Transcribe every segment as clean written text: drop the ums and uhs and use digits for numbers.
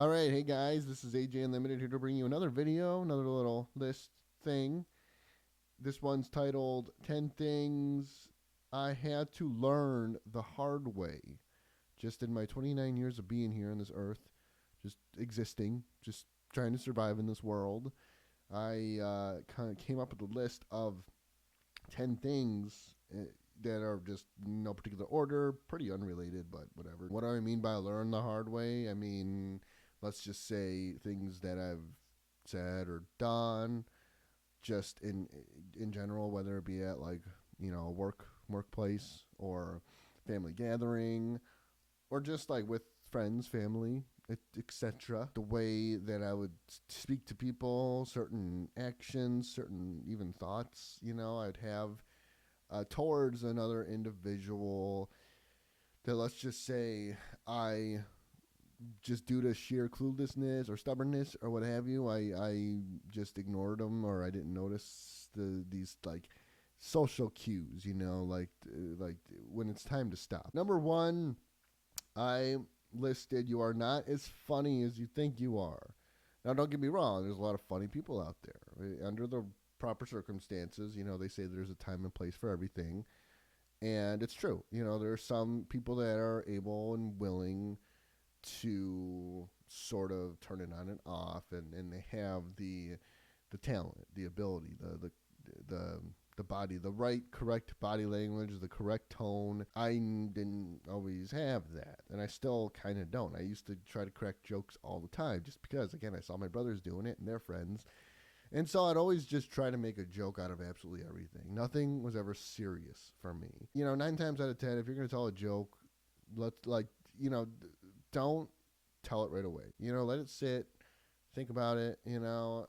All right, hey guys, this is AJ Unlimited here to bring you another video, another little list thing. This one's titled 10 Things I Had to Learn the Hard Way. Just in my 29 years of being here on this earth, just existing, just trying to survive in this world, I kind of came up with a list of 10 things that are just no particular order, pretty unrelated, but whatever. What do I mean by learn the hard way? I mean, let's just say things that I've said or done, just in general, whether it be at like workplace or family gathering, or just like with friends, family, etc. The way that I would speak to people, certain actions, certain even thoughts, I'd have towards another individual that, let's just say, I just due to sheer cluelessness or stubbornness or what have you, I just ignored them, or I didn't notice these like social cues, like when it's time to stop. Number one, I listed you are not as funny as you think you are. Now, don't get me wrong. There's a lot of funny people out there. Under the proper circumstances, they say there's a time and place for everything. And it's true. There are some people that are able and willing to sort of turn it on and off, and they have the talent, the ability, the the body, the right, correct body language, the correct tone. I didn't always have that, and I still kind of don't. I used to try to crack jokes all the time just because, again, I saw my brothers doing it and their friends. And so I'd always just try to make a joke out of absolutely everything. Nothing was ever serious for me. 9 times out of 10, if you're going to tell a joke, let's don't tell it right away. Let it sit, think about it,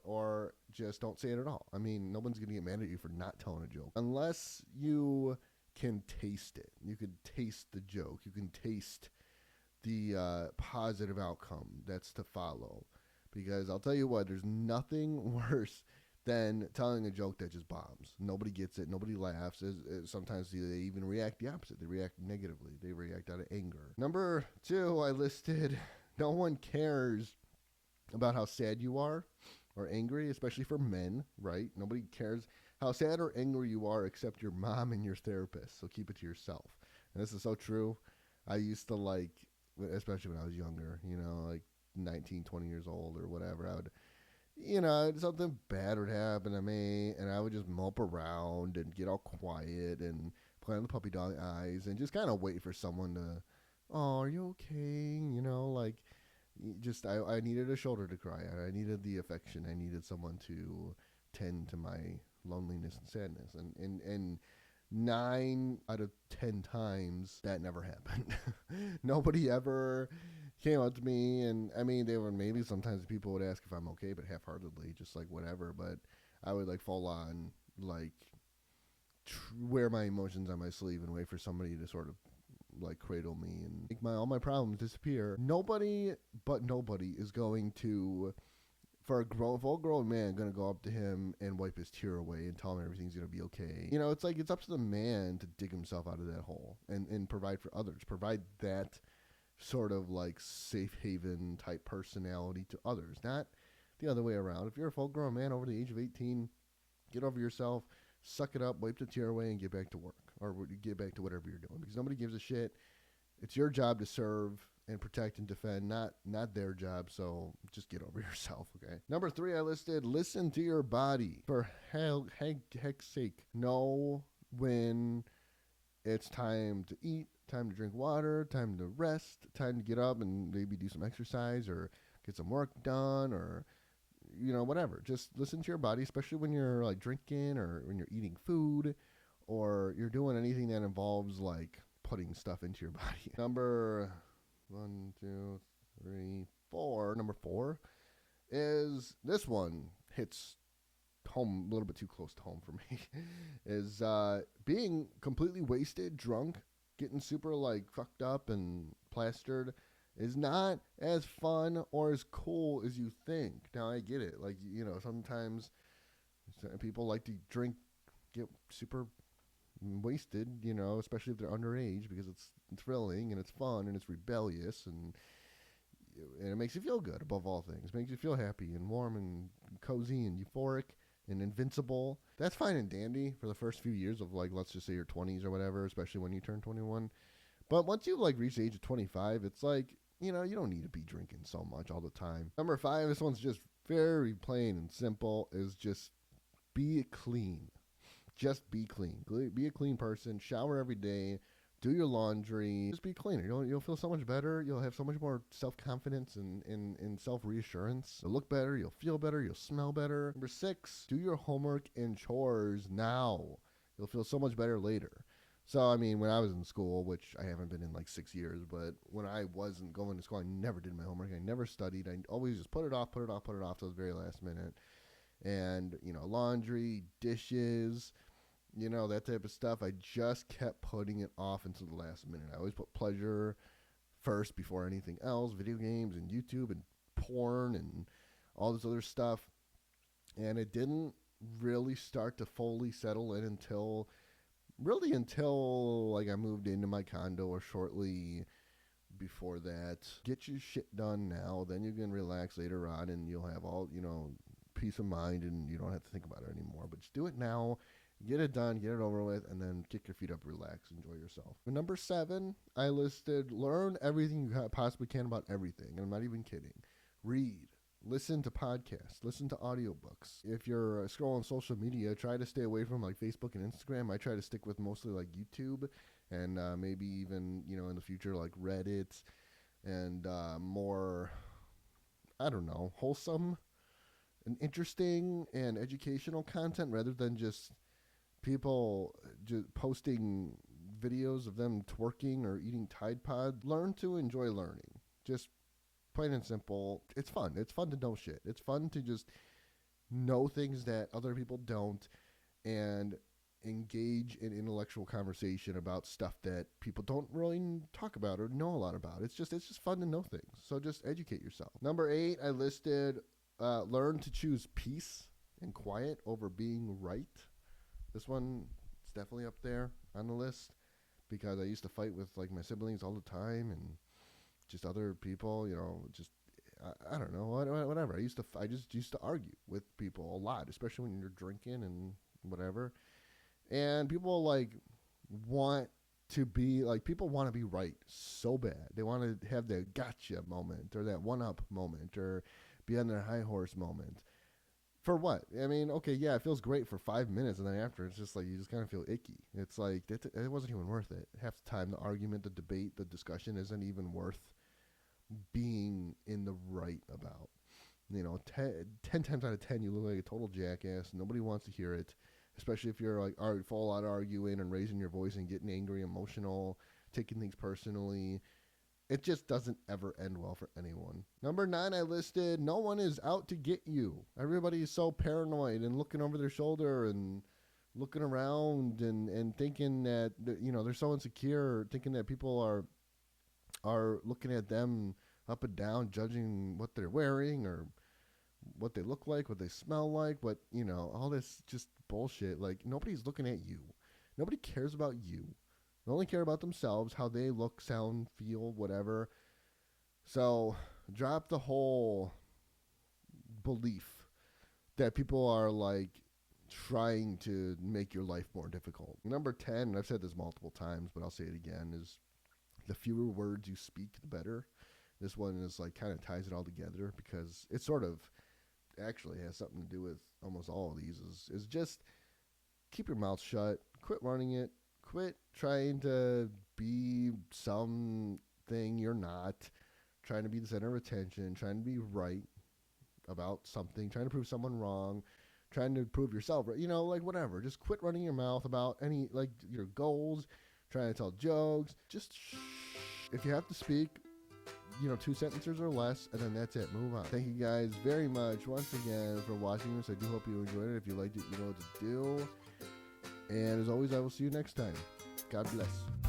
or just don't say it at all. I mean, no one's going to get mad at you for not telling a joke. Unless you can taste it. You can taste the joke. You can taste the positive outcome that's to follow. Because I'll tell you what, there's nothing worse than telling a joke that just bombs. Nobody gets it. Nobody laughs. Sometimes they even react the opposite. They react negatively. They react out of anger. Number 2, I listed no one cares about how sad you are or angry, especially for men, right? Nobody cares how sad or angry you are except your mom and your therapist. So keep it to yourself. And this is so true. I used to especially when I was younger, like 19, 20 years old or whatever, I would, something bad would happen to me, and I would just mope around and get all quiet and play on the puppy dog eyes and just kind of wait for someone to, oh, are you okay? I needed a shoulder to cry on. I needed the affection. I needed someone to tend to my loneliness and sadness. And 9 out of 10 times that never happened. Nobody ever came up to me, and I mean, they were maybe sometimes people would ask if I'm okay, but half-heartedly, just like whatever. But I would full on wear my emotions on my sleeve and wait for somebody to sort of cradle me and make all my problems disappear. Nobody is going to, for a full grown man, going to go up to him and wipe his tear away and tell him everything's going to be okay. It's up to the man to dig himself out of that hole and provide for others. Provide that sort of safe haven type personality to others, not the other way around. If you're a full grown man over the age of 18, get over yourself, suck it up, wipe the tear away, and get back to work, or get back to whatever you're doing, because nobody gives a shit. It's your job to serve and protect and defend, not their job. So just get over yourself, okay? Number 3, I listed listen to your body. For heck's sake, know when it's time to eat, time to drink water, time to rest, time to get up and maybe do some exercise or get some work done, or whatever. Just listen to your body, especially when you're drinking or when you're eating food or you're doing anything that involves putting stuff into your body. Number 1, 2, 3, 4. Number 4 is this one hits home a little bit too close to home for me. Is being completely wasted, drunk, getting super fucked up and plastered is not as fun or as cool as you think. Now I get it. Sometimes people like to drink, get super wasted, especially if they're underage, because it's thrilling and it's fun and it's rebellious, and and it makes you feel good above all things. It makes you feel happy and warm and cozy and euphoric and invincible. That's fine and dandy for the first few years of, like, let's just say your 20s or whatever, especially when you turn 21. But once you, like, reach the age of 25, it's like, you know, you don't need to be drinking so much all the time. Number 5, this one's just very plain and simple, is just be clean. Just be clean. Be a clean person. Shower every day. Do your laundry. Just be cleaner. You'll feel so much better. You'll have so much more self-confidence and self-reassurance. You'll look better. You'll feel better. You'll smell better. Number 6, do your homework and chores now. You'll feel so much better later. So, I mean, when I was in school, which I haven't been in like 6 years, but when I wasn't going to school, I never did my homework. I never studied. I always just put it off till the very last minute. And, you know, laundry, dishes, you know, that type of stuff. I just kept putting it off until the last minute. I always put pleasure first before anything else, video games and YouTube and porn and all this other stuff. And it didn't really start to fully settle in until like I moved into my condo or shortly before that. Get your shit done now, then you can relax later on and you'll have all, you know, peace of mind and you don't have to think about it anymore. But just do it now, get it done, get it over with, and then kick your feet up, relax, enjoy yourself. Number 7, I listed learn everything you possibly can about everything. And I'm not even kidding. Read. Listen to podcasts. Listen to audiobooks. If you're scrolling social media, try to stay away from like Facebook and Instagram. I try to stick with mostly like YouTube and maybe even, you know, in the future like Reddit and more, I don't know, wholesome and interesting and educational content rather than just people just posting videos of them twerking or eating Tide Pods. Learn to enjoy learning. Just plain and simple. It's fun. It's fun to know shit. It's fun to just know things that other people don't and engage in intellectual conversation about stuff that people don't really talk about or know a lot about. It's just fun to know things. So just educate yourself. Number 8, I listed learn to choose peace and quiet over being right. This one is definitely up there on the list because I used to fight with like my siblings all the time and just other people, you know, just I don't know, whatever. I just used to argue with people a lot, especially when you're drinking and whatever. And people like want to be right so bad. They want to have that gotcha moment or that one-up moment or be on their high horse moment. For what? I mean, okay, yeah, it feels great for 5 minutes, and then after, it's just like you just kind of feel icky. It's like it wasn't even worth it. Half the time, the argument, the debate, the discussion isn't even worth being in the right about. You know, 10 times out of 10, you look like a total jackass. Nobody wants to hear it, especially if you're like full out arguing and raising your voice and getting angry, emotional, taking things personally. It just doesn't ever end well for anyone. Number 9, I listed, no one is out to get you. Everybody is so paranoid and looking over their shoulder and looking around and thinking that, you know, they're so insecure, thinking that people are looking at them up and down, judging what they're wearing or what they look like, what they smell like, what, you know, all this just bullshit. Like, nobody's looking at you. Nobody cares about you. They only care about themselves, how they look, sound, feel, whatever. So drop the whole belief that people are like trying to make your life more difficult. Number 10, and I've said this multiple times, but I'll say it again, is the fewer words you speak, the better. This one is like kind of ties it all together because it sort of actually has something to do with almost all of these is just keep your mouth shut, quit running it, quit trying to be something you're not, trying to be the center of attention, trying to be right about something, trying to prove someone wrong, trying to prove yourself right, you know, like whatever. Just quit running your mouth about any, like, your goals, trying to tell jokes. Just if you have to speak, you know, 2 sentences or less, and then that's it. Move on. Thank you guys very much once again for watching this. I do hope you enjoyed it. If you liked it, you know what to do. And as always, I will see you next time. God bless.